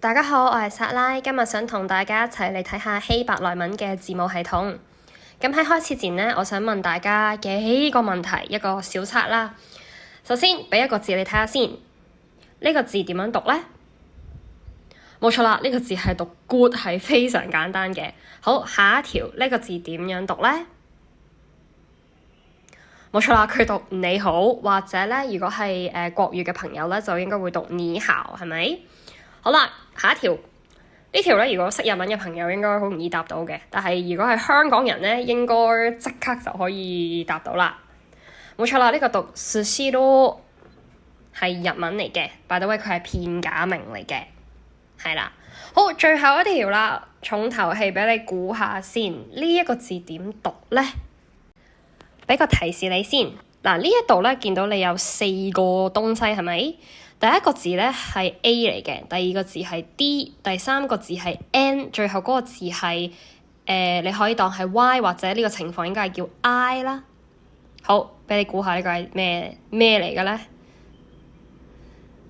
大家好，我係薩拉，今日想同大家一齊嚟睇下希伯來文嘅字母系統。咁喺開始前呢，我想問大家幾個問題，一個小測啦。首先，俾一個字你睇下先，呢個字點樣讀呢？冇錯啦，呢個字係讀 good， 係非常簡單嘅。好，下一條呢個字點樣讀呢？冇錯啦，佢讀你好，或者呢，如果係國語嘅朋友呢，就應該會讀你好，係咪？好啦，下一條呢條呢，如果識日文嘅朋友應該好容易答到嘅，但係如果係香港人呢，應該即刻就可以答到啦。冇錯啦，呢個讀 sushiro 係日文嚟嘅，by the way佢係片假名嚟嘅，係啦。好，最後一條啦，重頭戲俾你估下先，呢一個字點讀呢？俾個提示你先，嗱呢一度呢，見到你有4個東西係咪？第一個字呢係 A 嚟嘅，第二個字係 D， 第三個字係 N， 最後嗰個字係你可以當係 Y， 或者呢個情況應該係叫 I 啦。好，俾你估下呢個係咩嚟嘅呢？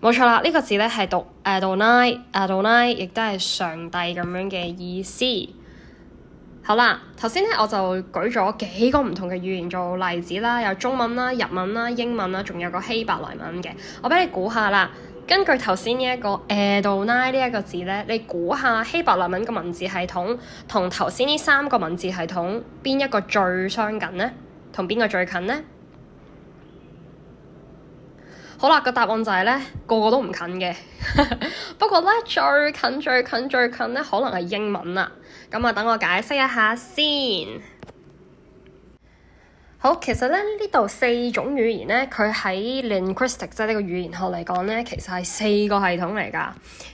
冇錯啦，呢個字呢係讀 Adonai， 亦都係上帝咁樣嘅意思。好啦，頭先咧我就舉咗幾個唔同嘅語言做例子啦，有中文啦、日文啦、英文啦，仲有個希伯來文嘅。我俾你估下啦，根據頭先呢一個 Adonai 呢一個字咧，你估下希伯來文嘅文字系統同頭先呢3個文字系統邊一個最相近呢？同邊個最近呢？好啦，個答案就係咧，個個都唔近嘅。不過咧，最近咧，可能係英文啦。咁啊，等我解釋一下先。好，其實咧呢度4種語言咧，佢喺 linguistic 即係呢個語言學嚟講咧，其實係4個系統嚟㗎。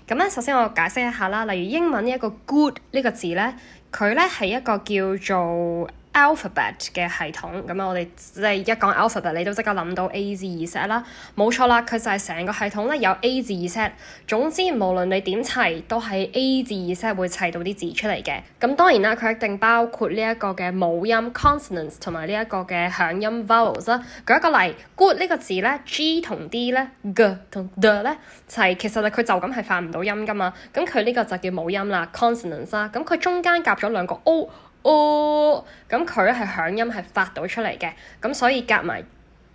咁咧，首先我解釋一下啦。例如英文呢一個 good 呢個字咧，佢咧係一個叫做alphabet 嘅系統，咁我哋即係一講 alphabet，你都即刻諗到 A 至 Z 啦，冇錯啦，佢就係成個系統咧有 A 至 Z，總之無論你點砌，都係 A 至 Z 會砌到啲字出嚟嘅。咁當然啦，佢一定包括呢一個嘅母音 consonants 同埋呢一個嘅響音 vowels 啦。舉一個例 ，good 呢個字咧 ，G 同 D 咧 ，G 同 D 咧，就係其實佢就咁係發唔到音噶嘛。咁佢呢個就叫母音啦 ，consonants 啦。咁佢中間夾咗2個 O。咁佢咧係響音係發到出嚟嘅，咁所以夾埋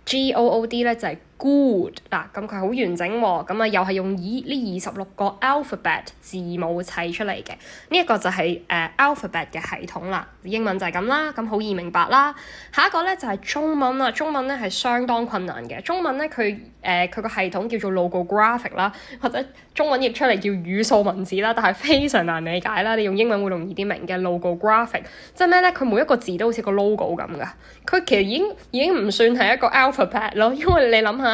GOOD 咧就係 good 嗱，咁佢好完整喎，咁啊又係用呢26個 alphabet 字母砌出嚟嘅，呢一個就係alphabet 嘅系統啦，英文就係咁啦，咁好易明白啦。下一個咧就係中文啦，中文咧係相當困難嘅，中文咧佢個系統叫做 logographic 啦，或者中文譯出嚟叫語數文字啦，但係非常難理解啦，你用英文會容易啲明嘅 logographic， 即係咩咧？佢每一個字都好似個 logo 咁噶，佢其實已經唔算係一個 alphabet 咯，因為你諗下。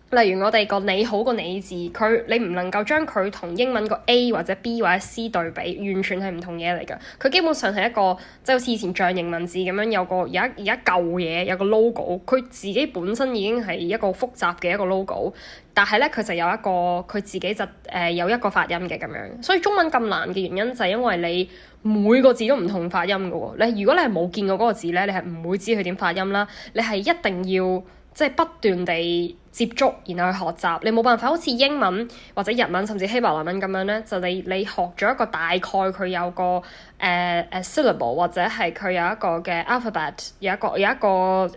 例如我哋個你好個你字，你唔能夠將佢同英文個 A 或者 B 或者 C 對比，完全係唔同嘢嚟㗎。佢基本上係一個即係好似以前象形文字咁樣，有一嚿嘢，有個 logo， 佢自己本身已經係一個複雜嘅一個 logo， 但係咧佢就有一個佢自己就有一個發音嘅咁樣。所以中文咁難嘅原因就係因為你每個字都唔同發音㗎喎。如果你係冇見過嗰個字咧，你係唔會知佢點發音啦。你係一定要即係不斷地接觸，然後去學習，你冇辦法好似英文或者日文甚至希伯來文咁樣咧，就你學咗一個大概佢有個syllable 或者係佢有一個嘅 alphabet， 有一個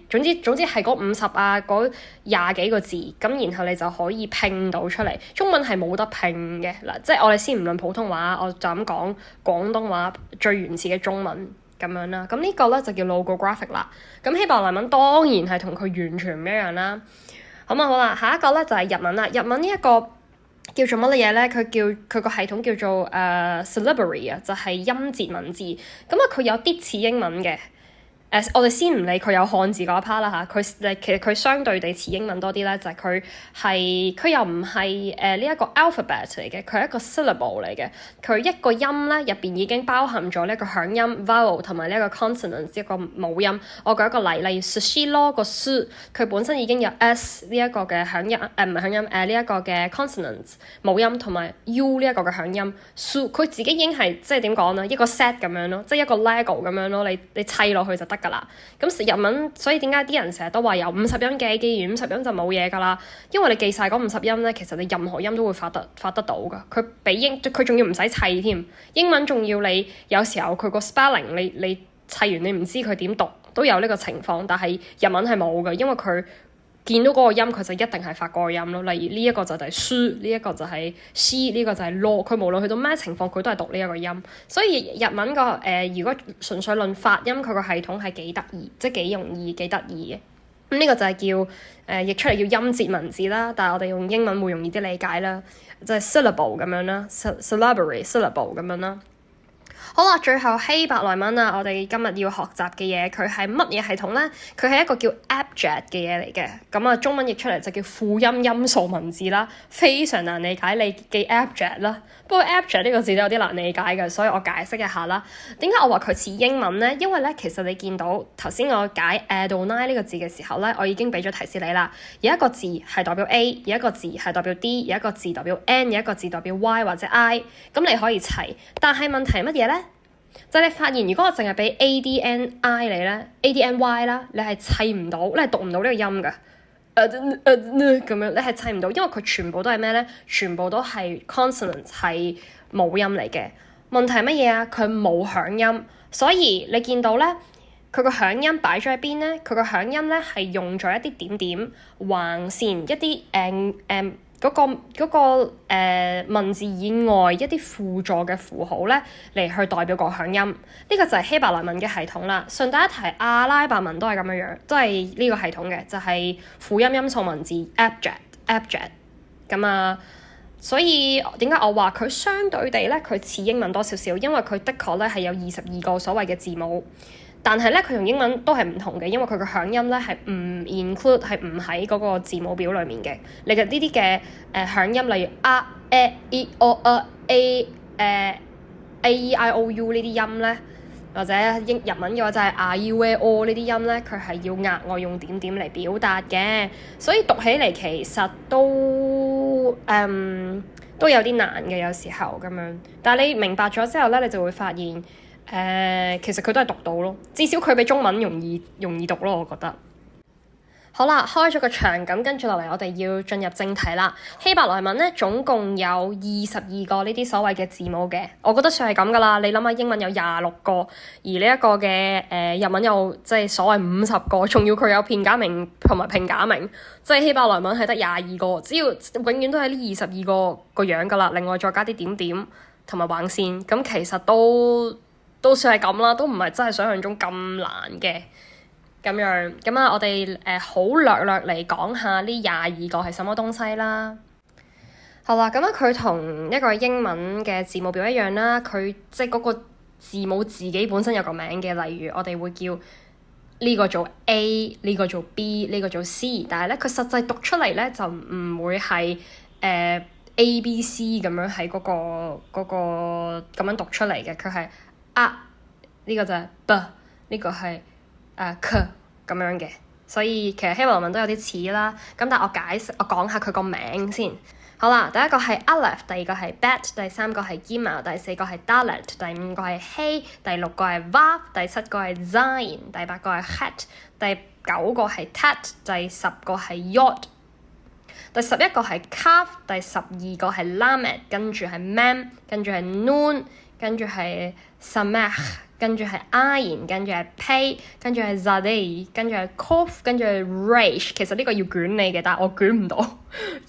總之係嗰50啊嗰20幾個字，咁然後你就可以拼到出嚟。中文係冇得拼嘅嗱，即係我哋先唔論普通話，我就咁講廣東話最原始嘅中文。咁樣啦，咁呢個咧就叫 logographic 啦。咁希伯來文當然係同佢完全唔一樣啦。好啦，下一個咧就係日文啦。日文呢一個叫做乜嘢咧？佢個系統叫做syllabary啊，就係音節文字。咁啊，佢有啲似英文嘅。我哋先唔理佢有漢字嗰一 part 啦嚇，其實佢相對地似英文多啲咧，就係佢又唔係呢一個 alphabet 嚟嘅，佢係一個 syllable 嚟嘅。佢一個音咧入邊已經包含咗呢一個響音 vowel 同埋呢一個 consonant 一個母音。我舉一個例如 sushiro 個 su， 佢本身已經有 s 呢一個嘅響音，唔係響音呢一個嘅 consonant 母音同埋 u 呢一個嘅響音 su， 佢自己已經係即係點講咧？一個 set 咁樣咯，即係一個 lego 咁樣咯，你砌落去就得㗎啦。咁日文，所以點解啲人成日都話有50音嘅，記完50音就冇嘢㗎啦。因為你記晒嗰50音咧，其實你任何音都會發得到㗎。佢比佢仲要唔使砌添，英文仲要你有時候佢個 spelling 你砌完你唔知佢點讀都有呢個情況，但係日文係冇嘅，因為佢見到嗰個音佢就一定係發嗰個音咯。例如呢一個就係書，呢一個就係 she， 呢個就係 law， 佢無論去到咩情況佢都係讀呢一個音。所以日文個如果純粹論發音，佢個系統係幾得意，即係幾容易幾得意嘅。咁呢個就係叫譯出嚟叫音節文字啦，但係我哋用英文會容易啲理解啦，就係 syllable 咁樣啦，syllabary syllable 咁樣啦。好啦，最後希伯來文啊，我哋今日要學習嘅嘢，佢係乜嘢系統咧？佢係一個叫 abjad 嘅嘢嚟嘅，咁啊中文譯出嚟就叫輔音音素文字啦，非常難理解，你記 abjad 啦。不過 abjad 呢個字都有啲難理解嘅，所以我解釋一下啦。點解我話佢似英文咧？因為咧，其實你見到頭先我解 Adonai 呢個字嘅時候咧，我已經俾咗提示你啦。有一個字係代表 A， 有一個字係代表 D， 有一個字代表 N， 有一個字代表 Y 或者 I， 咁你可以砌。但係問題係乜嘢咧？就係你發現，如果我淨係俾 ADNI 你咧，ADNY 啦，你係砌唔到，你係讀唔到呢個音㗎。咁樣你係砌唔到，因為佢全部都係咩咧？全部都係 consonant， 係母音嚟嘅。問題係乜嘢啊？佢冇響音，所以你見到咧，佢個響音擺咗喺邊咧？佢個響音咧係用咗一啲點點、橫線、一啲嗰個文字以外一啲輔助嘅符號咧嚟去代表個響音，呢個就係希伯來文嘅系統啦。順帶一提，阿拉伯文都係咁樣，都係呢個系統嘅，就係輔音音素文字 abjad 咁啊。所以點解我話佢相對地咧，佢似英文多少少，因為佢的確咧係有22個所謂嘅字母。但係咧，佢同英文都係唔同嘅，因為佢個響音咧係唔 include， 係唔喺嗰個字母表裡面嘅。你嘅呢啲嘅響音，例如 a、e、o、a、e、i、o、u 呢啲音咧，或者日文嘅話就係 a、e、o 呢啲音咧，佢係要額外用點點嚟表達嘅，所以讀起嚟其實都有啲難嘅，有時候咁樣。但係你明白咗之後咧，你就會發現。其實佢都係讀到咯，至少佢比中文容易讀咯，我覺得。好啦，開咗個場，咁跟住落嚟，我哋要進入正題啦。希伯來文咧，總共有22個呢啲所謂嘅字母嘅，我覺得算係咁噶啦。你諗下，英文有26個，而呢一個嘅日文有即係所謂50個，仲要佢有片假名同埋平假名，即係希伯來文係得22個，只要永遠都係呢22個樣噶啦。另外再加啲點點同埋橫線，咁其實都算係咁啦，都唔係真係想象中咁難嘅咁樣。咁啊，我哋好略嚟講下呢22個係什麼東西啦。好啦，咁啊，佢同一個英文嘅字母表一樣啦，佢即係嗰個字母自己本身有個名嘅，例如我哋會叫呢個做 A， 呢個做 B， 呢個做 C， 但係咧佢實際讀出嚟咧就唔會係A、B、C 咁樣喺嗰個咁樣讀出嚟嘅，佢係呢個就係 b， 呢個係k 咁樣嘅，所以其實希伯來文都有啲似啦。咁但係我講下佢個名先。好啦，第一個係 Aleph， 第二個係 Bet， 第三個係 Gimel， 第四個係 Dalet， 第五個係 Hey， 第六個係 Vav， 第七個係 Zayin， 第八個係 Het， 第九個係 Tet， 第十個係 Yod， 第11個係 Kaf， 第12個係 Lamed， 跟住係 Mem， 跟住係 Nun， 跟住係 Samech， 跟住係 Ayin， 跟住係 Pei， 跟住係 Zadei， 跟住係 Kof， 跟住係 Resh。其實呢個要捲你嘅，但係我捲唔到，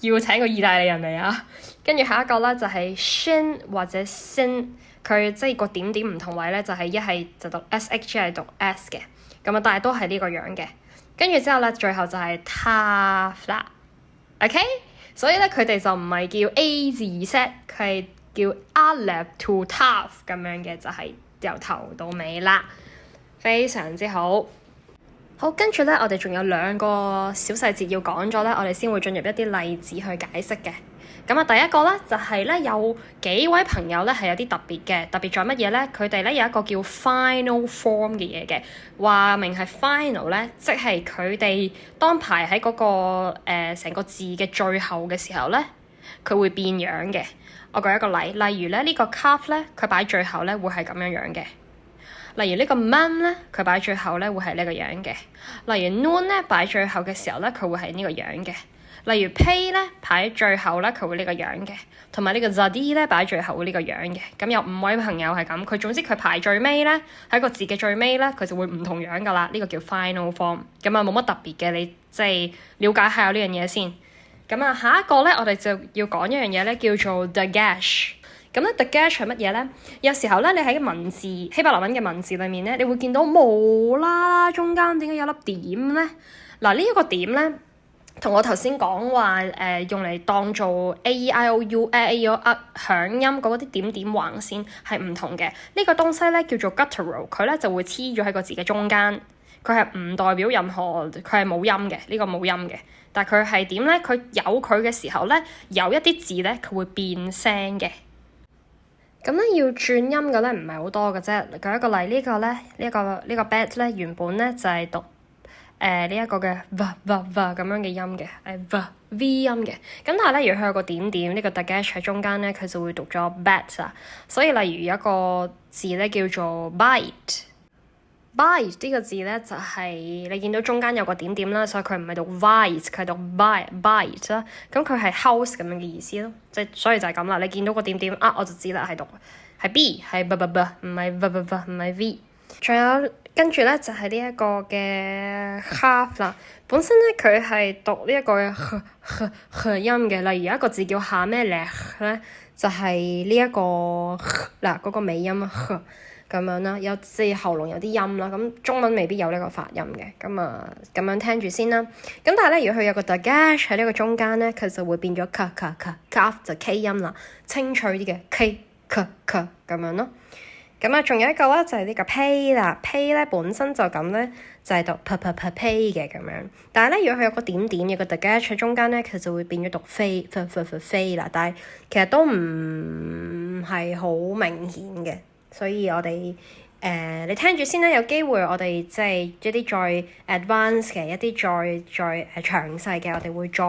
要請個意大利人嚟啊。跟住下一個咧就係 Shin 或者 Sin， 佢即係個點點唔同位咧，就係一係就讀 SH， 一係讀 S 嘅。咁啊，但係都係呢個樣嘅。跟住之後咧，最後就係 Taf 啦。OK， 所以咧佢哋就唔係叫 A 字 Z， 佢係叫 Aleph to Taf 咁樣嘅，就係由頭到尾啦，非常之好。好，跟住咧，我哋仲有2個小細節要講咗咧，我哋先會進入一啲例子去解釋嘅。咁啊，第一個咧就係咧有幾位朋友咧係有啲特別嘅，特別在乜嘢咧？佢哋咧有一個叫 final form 嘅嘢嘅，話明係 final 咧，即係佢哋當排喺嗰個成個字嘅最後嘅時候咧，佢會變樣嘅。我舉一個例如咧呢個 calf 咧，佢擺最後咧會係咁樣樣嘅。例如呢個 man 咧，佢擺最後咧會係呢個樣嘅。例如 noon 咧擺最後嘅時候咧，佢會係呢個樣嘅。例如 pay 咧排最後咧，佢會呢個樣嘅。同埋呢個 zadi 咧擺最後會呢個樣嘅。咁有5位朋友係咁，佢總之佢排最尾咧，喺個字嘅最尾咧，佢就會唔同樣噶啦。呢個叫 final form。咁啊冇乜特別嘅，你即係了解下呢樣嘢先。咁啊下一個咧，我哋就要講一樣嘢咧，叫做 dagash。咁咧 dagash 係乜嘢咧？有時候咧，你喺文字希伯來文嘅文字裏面咧，你會見到無啦啦中間點解有粒點咧？嗱呢一個點咧，同我頭先講話用嚟當做 A E I O U A E O U 響音嗰啲點點橫線係唔同嘅。呢個東西咧叫做 guttural， 佢咧就會黐咗喺個字嘅中間，佢係唔代表任何，佢係冇音嘅，呢個冇音嘅。但係佢係點咧？佢有佢嘅時候咧，有一啲字咧佢會變聲嘅。咁咧要轉音嘅咧唔係好多嘅啫。舉一個例，呢個咧呢個 bat 咧原本咧就係讀呢一個嘅 v 咁樣嘅音嘅，v 音嘅。咁但係咧，如果佢有個點點呢個 dagash 喺中間咧，佢就會讀咗 bat 啊。所以例如有一個字咧叫做 bite 呢個字咧就係你見到中間有個點點啦，所以佢唔係讀 bite，佢係讀 bite 啦。咁佢係 house 咁樣嘅意思咯，即係所以就係咁啦。你見到個點點啊，我就知啦，係讀係 b 係 b 唔係 v 唔係 v。仲有跟住咧就係呢一個嘅 half 啦，本身咧佢係讀呢一個嘅 h 音嘅。例如有一個字叫下咩咧咧，就係呢一個嗱嗰個尾音咁樣啦，有即係喉嚨有啲音啦。咁中文未必有呢個發音嘅，咁啊咁樣聽住先啦。咁但係咧，如果佢有個 dagash 喺呢個中間咧，佢就會變咗 ka 就 k 音啦，清脆啲嘅 k 咁樣咯。咁啊，仲有一個咧就係呢個 pay 啦 ，pay 咧本身就咁咧，就係讀 pay 嘅咁樣。但係咧，如果佢有個點點有個 dagash 喺中間咧，佢就會變咗讀飛啦。但係其實都唔係好明顯嘅。所以我哋你聽住先啦，有機會我哋即係一啲再 advanced 嘅，一啲再詳細嘅，我哋會再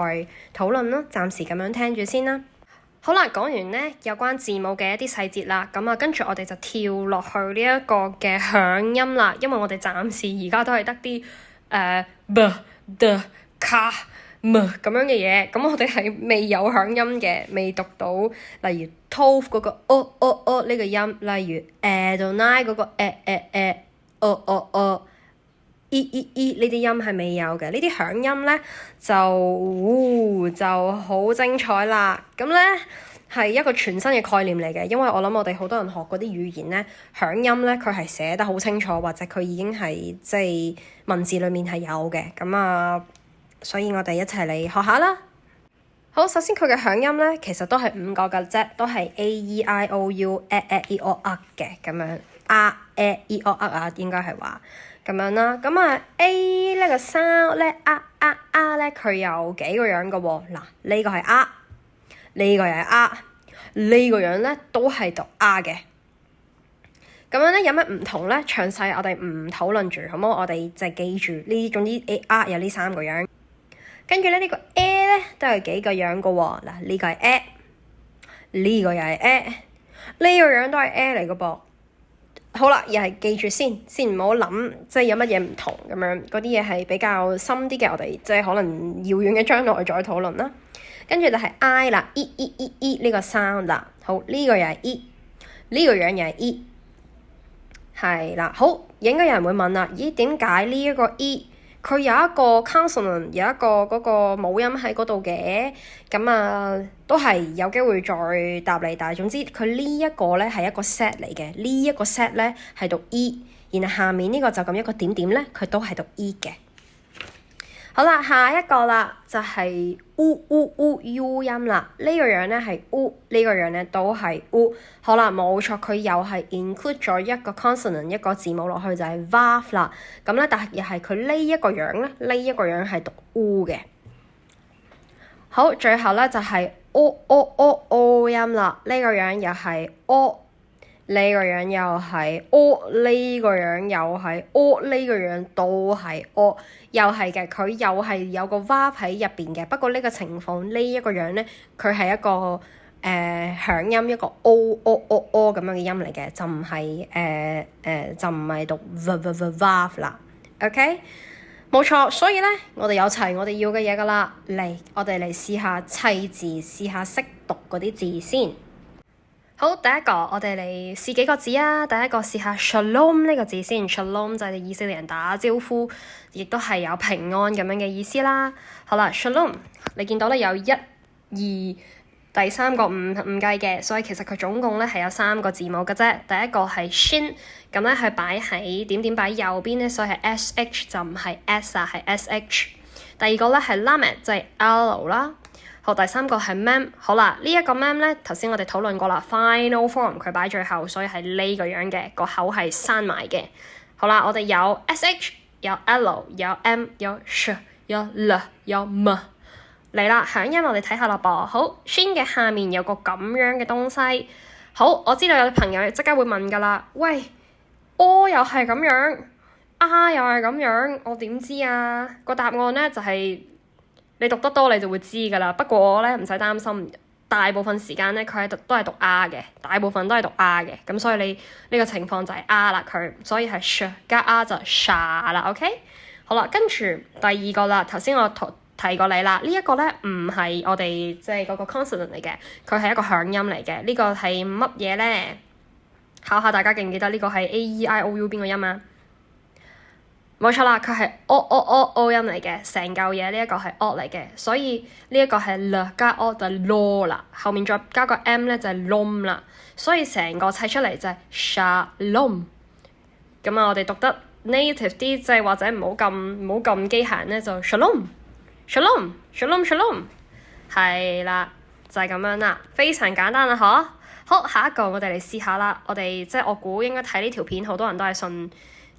討論咯。暫時咁樣聽住先啦。好啦，講完咧有關字母嘅一啲細節啦，咁啊跟住我哋就跳落去呢一個嘅響音啦，因為我哋暫時而家都係得啲b、d、ka、m 咁樣嘅嘢，咁我哋係未有響音嘅，未讀到，例如 tov 嗰個呢個音，例如 Adonai 嗰個呢啲音係未有嘅，呢啲響音咧就好精彩啦。咁咧係一個全新嘅概念嚟嘅，因為我諗我哋好多人學嗰啲語言咧，響音咧佢係寫得好清楚，或者佢已經係即係文字裡面係有嘅。咁啊，所以我哋一齊嚟學下啦。好，首先佢嘅響音咧，其實都係5個嘅啫，都係 A E I O U E O U 嘅咁樣E O U 應該係話咁樣啦。咁啊 A 呢個 sound 咧咧，佢有幾個樣嘅喎。嗱，呢個係呢個又係呢個樣咧都係讀嘅。咁樣咧有咩唔同咧？詳細我哋唔討論住，好唔好？我哋就係記住呢，總之有呢3個樣。跟住咧呢個 A 咧都有幾個樣嘅喎。嗱，呢個係 A， 呢個又係 A， 呢個樣都係 A 嚟嘅噃。好啦，又係記住先唔好諗，即係有乜嘢唔同咁樣，嗰啲嘢係比較深啲嘅，我哋即係可能遙遠嘅將來再討論啦。跟住就係 I 啦，E 呢個 sound 啦。好，呢個又係 E， 呢個樣又係 E， 係啦。好，應該有人會問啦，咦，點解呢一個 E 佢有一個 consonant， 有一個嗰個母音喺嗰度嘅？咁啊，都係有機會再答你。但係總之佢呢一個咧係一個 set 嚟嘅，呢一個 set 咧係讀 E， 然後下面呢個就咁一個點點咧，佢都係讀 E 嘅。好啦，下一個啦，就係 U 音啦。呢個樣咧係 U， 呢個樣咧都係 U。好啦，冇錯，佢又係 include 咗一個 consonant 一個字母落去就係 vav 啦。咁咧，但係又係佢呢一個樣咧，呢一個樣係讀 U 嘅。好，最後咧就係 O 音啦。呢個樣又係 O。呢個樣又係 O， 呢個樣又係 O， 呢個樣都係 O， 又係嘅，佢又係有個 verb 喺入邊嘅。不過呢個情況呢一個樣咧，佢係一個響音一個 o 咁樣嘅音嚟嘅，就唔係讀 v 啦。OK， 冇錯。所以咧，我哋有齊我哋要嘅嘢噶啦。我哋嚟試下砌字，試下識讀嗰啲字先。好，第一個我哋嚟試幾個字啊！第一個試下 shalom 呢個字先。shalom 就係以色列人打招呼，亦都係有平安咁樣嘅意思啦。好啦，shalom 你見到咧有1、2、第三個唔計嘅，所以其實佢總共咧係有3個字母嘅啫。第一個係 shin， 咁咧係擺喺點擺右邊咧，所以係 sh 就唔係 s 啊，係 sh。第二個咧係 lamed， 就係 l 啦。好，第三個係 mem。好啦，呢一個 mem 咧，頭先我哋討論過啦 ，final form 佢擺最後，所以係呢個樣嘅，個口係閂埋嘅。好啦，我哋有 sh， 有 l， 有 m， 有 sh， 有 l， 有 m。嚟啦，響音我哋睇下啦噃。好 shin 嘅下面有個咁樣嘅東西。好，我知道有啲朋友即刻會問噶啦，喂 o 又係咁樣，r 又係咁樣，我點知啊？個答案咧就係、你讀得多你就會知噶啦。不過我咧唔使擔心，大部分時間咧佢都係讀 r 嘅，大部分都係讀 r 嘅。咁所以你呢個情況就係 r 啦，佢所以係 sh 加 r 就 sha 啦。OK， 好啦，跟住第二個啦，頭先我提過你啦，呢一個咧唔係我哋即係嗰個 consonant 嚟嘅，佢係一個響音嚟嘅。呢個係乜嘢咧？考下大家記唔記得呢個係 a-e-i-o-u 邊個音啊？冇錯啦，佢係 o 音嚟嘅，成嚿嘢呢一個係 o 嚟嘅，所以呢一個係 l 加 o 就 lo 啦，後面再加個 m 咧就係 lom 啦，所以成個砌出嚟就係 shalom。咁啊，我哋讀得 native 啲，即係或者唔好咁機械咧，就 shalom，係啦，就係咁樣啦，非常簡單啦，嗬。好，下一個我哋嚟試下啦，我估應該睇呢條片好多人都係信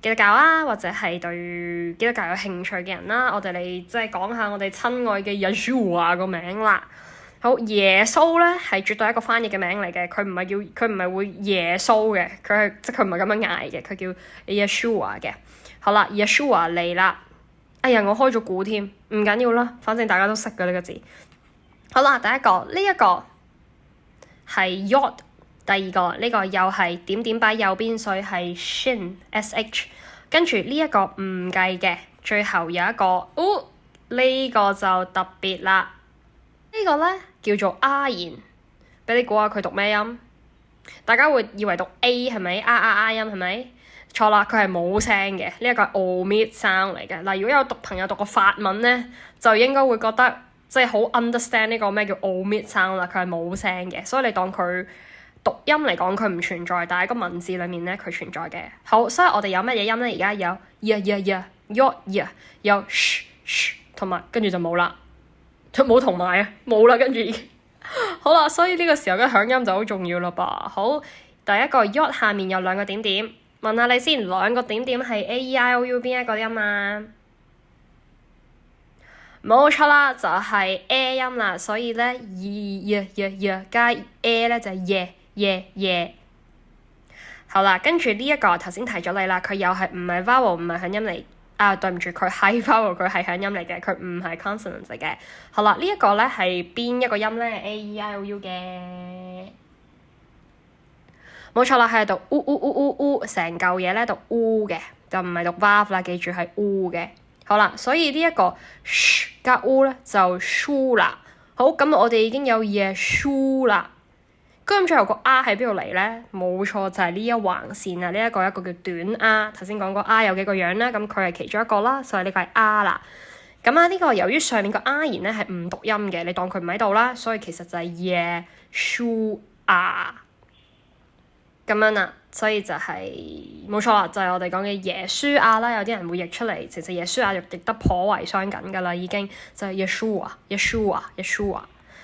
基督教啊，或者係對基督教有興趣嘅人啦，我哋嚟即係講下我哋親愛嘅 Yeshua 個名啦。好，耶穌咧係絕對係一個翻譯嘅名嚟嘅，佢唔係會耶穌嘅，佢唔係咁樣嗌嘅，佢叫 Yeshua 嘅。好啦，Yeshua 嚟啦。哎呀，我開咗估添，唔緊要啦，反正大家都識嘅呢個字。好啦，第一個呢一個係 yod， 第二個呢個又係點擺右邊，所以係 shin sh。跟住呢一個唔計嘅，最後有一個，呢個就特別啦。呢個咧叫做 r 言，俾你估下佢讀咩音？大家會以為讀 a 係咪 r 音係咪？錯啦，佢係冇聲嘅，呢一個係 omit sound 嚟嘅。嗱，如果有朋友讀過法文咧，就應該會覺得即係好 understand 呢個咩叫 omit sound 啦。佢係冇聲嘅，所以你當佢讀音嚟講佢唔存在，但係個文字裡面咧佢存在嘅。好，所以我哋有乜嘢音咧？而家有 y 有 sh 同埋跟住就冇啦，冇同埋啊，冇啦，跟住好啦，所以呢個時候嘅響音就好重要啦噃。好，第一個 y 下面有2個點點。問下你先，2個點點係 a-e-i-o-u 邊一個音啊？冇錯啦，就係 a 音啦，所以咧加 a 咧就係耶。好啦，跟住呢一個頭先提咗你啦，佢又係唔係 vowel 唔係響音嚟啊？對唔住，佢係 vowel， 佢係響音嚟嘅，佢唔係 consonant 嚟嘅。好啦，呢一個咧係邊一個音咧 ？a-e-i-o-u 嘅。冇錯啦，係讀成嚿嘢咧讀嘅，就唔係讀 vav 啦，記住係嘅。好啦，所以呢一個 sh 加咧就 shu 啦。好，咁我哋已經有Yeshua啦。咁最後個 r 喺邊度嚟咧？冇錯，就係呢一橫線啊！呢一個叫短 r。頭先講過 r 有幾個樣啦，咁佢係其中一個啦，所以呢個係 r 啦。咁啊，呢個由於上面個 r 言咧係唔讀音嘅，你當佢唔喺度啦，所以其實就係 Yeshua。咁樣啦，所以就係冇錯啦，就係我哋講嘅耶書亞啦。有啲人會譯出嚟，其實耶書亞譯得頗為相近噶啦，已經就係 Yeshua。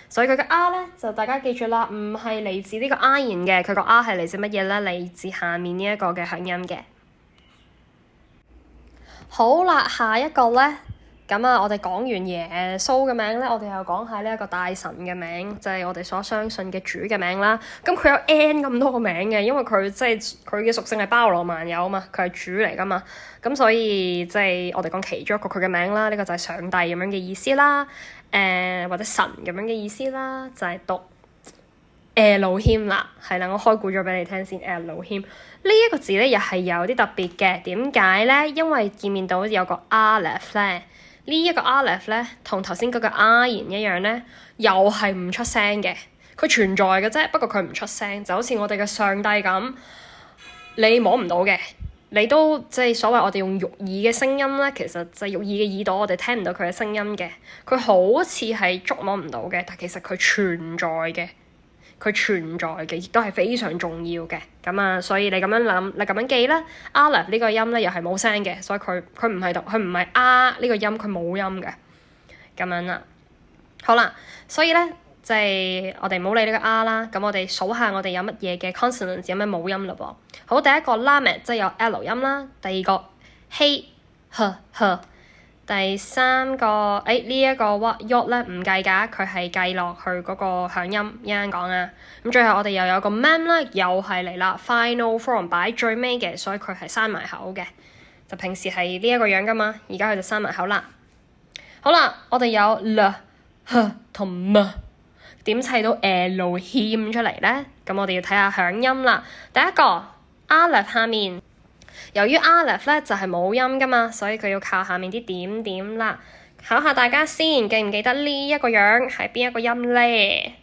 所以佢嘅 r 咧就大家記住啦，唔係嚟自呢個 r 言嘅，佢個 r 係嚟自乜嘢咧？嚟自下面呢一個嘅響音嘅。好啦，下一個咧。咁啊，我哋講完耶穌嘅名咧，我哋又講下呢一個大神嘅名，就係我哋所相信嘅主嘅名啦。咁佢有 N 咁多個名嘅，因為佢即係佢嘅屬性係包羅萬有啊嘛，佢係主嚟噶嘛。咁所以即係我哋講其中一個佢嘅名啦，呢個就係上帝咁樣嘅意思啦，或者神咁樣嘅意思啦，就係讀 Elohim 啦，係啦，我開估咗俾你聽先。Elohim 呢一個字咧，又係有啲特別嘅。點解咧？因為見面到有個 Aleph 咧，呢一個 Aleph 咧，同頭先嗰個 Ayin 一樣咧，又係唔出聲嘅。佢存在嘅啫，不過佢唔出聲，就好似我哋嘅上帝咁，你摸唔到嘅，你都即係所謂我哋用肉耳嘅聲音咧，其實就係肉耳嘅耳朵，我哋聽唔到佢嘅聲音嘅。佢好似係觸摸唔到嘅，但其實佢存在嘅。佢存在嘅，亦都係非常重要嘅。咁啊，所以你咁樣諗，你咁樣記啦。Aleph 呢個音咧又係冇聲嘅，所以佢唔係讀，佢唔係呢個音，佢冇音嘅。咁樣啦，好啦，所以咧即係我哋唔好理呢個 R 啦。咁我哋數下我哋有乜嘢嘅 consonants 有咩冇音嘞噃。好，第一個 Lamed 即係有 L 音啦。第二個 Hey h。第三個呢一個 Yod 咧唔計㗎，佢係計落去嗰個響音，一陣講啊。咁最後我哋又有個 Mem 啦，又係嚟啦 Final Form 擺最尾嘅，所以佢係閂埋口嘅。就平時係呢一個樣㗎嘛，而家佢就閂埋口啦。好啦，我哋有 L、H 同 M， 點砌到 Elohim 出嚟咧？咁我哋要睇下響音啦。第一個 Aleph 下面。由於 Aleph 咧就係冇音噶嘛，所以佢要靠下面啲點點啦。考下大家先，記唔記得呢一個樣係邊一個音咧？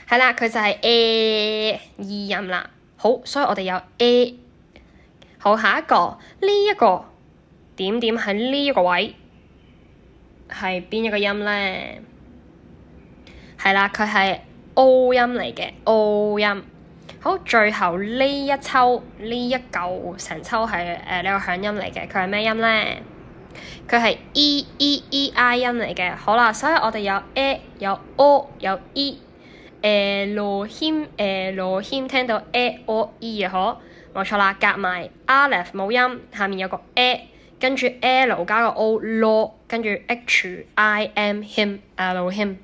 係啦，佢就係 A 音啦。好，所以我哋有 A。好，下一個呢一個點點喺呢一個位係邊一個音咧？係啦，佢係 O 音嚟嘅 O 音。好，最後呢一抽呢一嚿成抽係呢個響音嚟嘅，佢係咩音咧？佢係 E I 音嚟嘅。好啦，所以我哋有 A 有 O 有 E。Elohim 聽到 A O E 啊，嗬，冇錯啦，夾埋 Aleph 冇音，下面有個 A， 跟住 L 加個 O，Lo， 跟住 H I M him Elohim，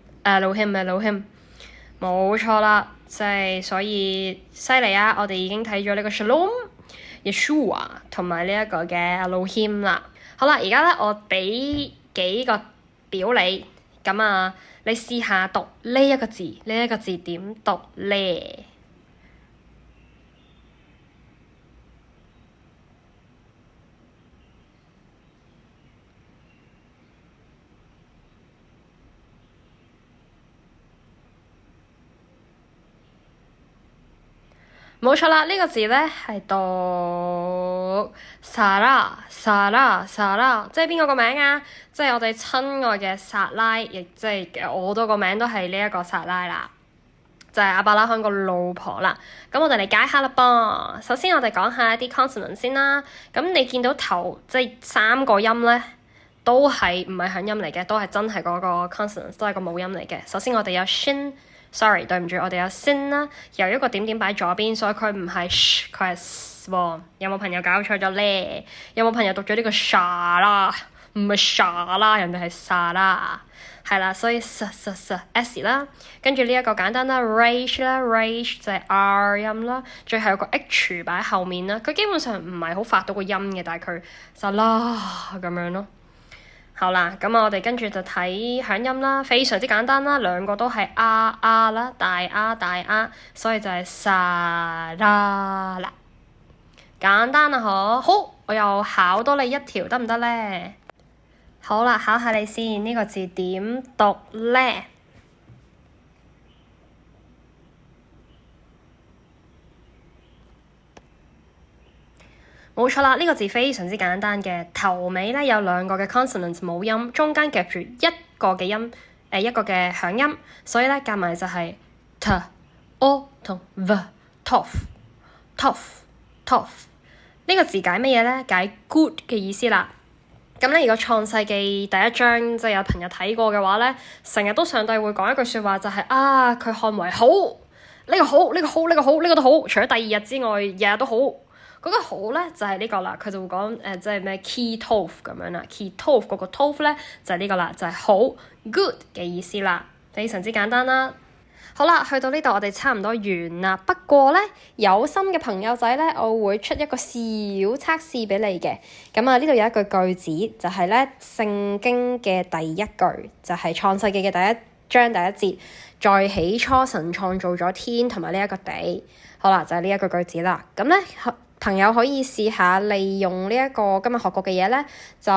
冇錯啦。即係所以犀利啊！我哋已經睇咗呢個 Shalom、Yeshua 同埋呢一個嘅 Elohim 啦。好啦，而家咧我俾幾個表你，咁啊，你試下讀呢一個字，呢一個字點讀咧？冇錯啦，呢個字咧係讀 Sarah，即係邊個名啊？即係我哋親愛嘅撒拉，亦即係我多個名都係呢一個撒拉啦，就係亞伯拉罕個老婆啦。咁我哋嚟解下啦噃。首先我哋講下一啲 consonant 先啦。咁你見到頭即係三個音咧，都係唔係響音嚟嘅，都係真係嗰個 consonant， 都係個母音嚟嘅。首先我哋有 shin。Sorry， 對唔住，我哋有 sin 啦，由一個點點擺左邊，所以佢唔係 sh， 佢係 s 喎。有冇朋友搞錯咗咧？有冇朋友讀咗呢個 sha 啦？唔係 sha 啦，人哋係 sa 啦，係啦，所以 s 啦。跟住呢一個簡單啦 ，rage 就係 r 音啦，最後有個 h 擺喺後面啦。佢基本上唔係好發到個音嘅，但係佢就啦咁樣咯。好啦，咁我哋跟住就睇響音啦，非常之簡單啦，兩個都係啊啦，大啊，所以就係沙啦啦，簡單啊嗬。好，我又考多你一條得唔得咧？好啦，考下你先，呢個字點讀咧？冇錯啦，呢個字非常之簡單嘅，頭尾咧有兩個嘅 consonants 冇音，中間夾住一個嘅音，一個嘅響音，所以咧夾埋就係 t、o 同 v，tof。呢個字解乜嘢咧？解 good 嘅意思啦。咁咧，如果創世記第一章即係有朋友睇過嘅話咧，成日都上帝會講一句説話，就係佢看為好，呢個好，呢個好，呢個好，呢個都好，除咗第二日之外，日日都好。嗰個好咧就係呢個啦，佢就會講即係咩 key tov 咁樣啦 ，key tov 嗰個 tov 咧就係呢個啦，就係好 good 嘅意思啦，非常之簡單啦。好啦，去到呢度我哋差唔多完啦。不過咧，有心嘅朋友仔咧，我會出一個小測試俾你嘅。咁啊，呢度有一句句子，就係咧聖經嘅第一句，就係創世記嘅第一章第一節，在起初神創造咗天同埋呢一個地。好啦，就係呢一個句子啦。咁咧，朋友可以試下利用呢一個今日學過嘅嘢咧，就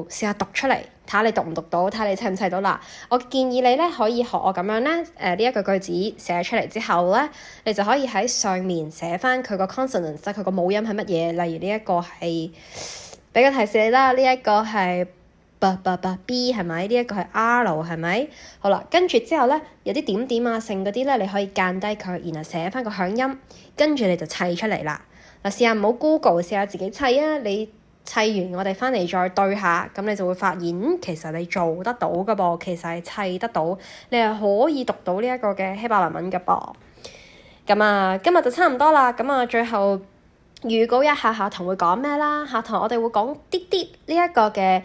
試下讀出嚟，睇下你讀唔讀到，睇下你砌唔砌到啦。我建議你咧可以學我咁樣咧，呢一個句子寫出嚟之後咧，你就可以喺上面寫翻佢個 consonant，即係佢個母音係乜嘢。例如呢一個係俾個提示你啦，呢一個係 B 係咪？呢一個係 R 係咪？好啦，跟住之後咧，有啲點點啊剩嗰啲咧，你可以間低佢，然後寫翻個響音，跟住你就砌出嚟啦。嗱，試下唔好 Google，試下自己砌啊！你砌完，我哋翻嚟再對下，咁你就會發現，其實你做得到噶噃，其實係砌得到，你係可以讀到呢一個嘅希伯來文噶噃。咁啊，今日就差唔多啦。咁啊，最後預告一下下堂會講咩啦？下堂我哋會講啲呢一個嘅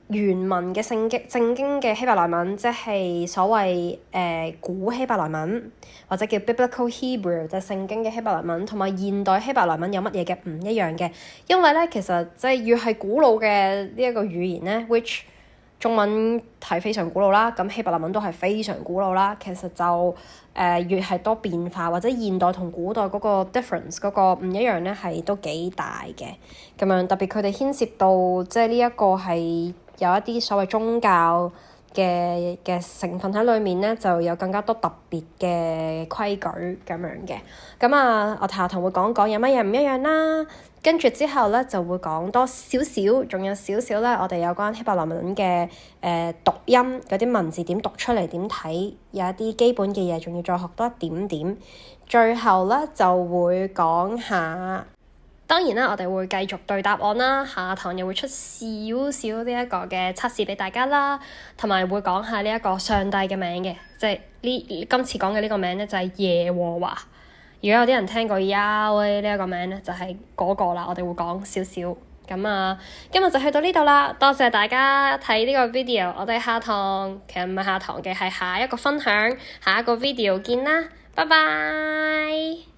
原文嘅正經嘅希伯來文，即係所謂古希伯來文，或者叫 Biblical Hebrew，就係聖經嘅希伯來文，同埋現代希伯來文有乜嘢嘅唔一樣嘅？因為咧，其實即係越係古老嘅呢一個語言咧 which 中文係非常古老啦，咁希伯來文都係非常古老啦。其實就越係多變化，或者現代同古代嗰個 difference 嗰個唔一樣咧，係都幾大嘅。咁樣特別佢哋牽涉到即係呢一個係有一啲所謂宗教嘅成分喺裏面咧，就有更加多特別嘅規矩咁樣嘅。咁啊，我下堂會講有乜嘢唔一樣啦。跟住之後咧，就會講多少少，仲有少少咧，我哋有關希伯來文嘅讀音嗰啲文字點讀出嚟，點睇，有一啲基本嘅嘢，仲要再學多一點點。最後咧就會講下。當然啦，我哋會繼續對答案啦，下堂又會出少少呢一個嘅測試俾大家啦，同埋會講下呢一個上帝嘅名嘅，即係今次講嘅呢個名咧就係耶和華。如果有啲人聽過 Yahweh 呢一個名咧，就係嗰個啦，我哋會講少少。咁啊，今日就去到呢度啦，多謝大家睇呢個 video，我哋下堂其實唔係下堂嘅，係下一個分享，下一個 video 見啦，拜拜。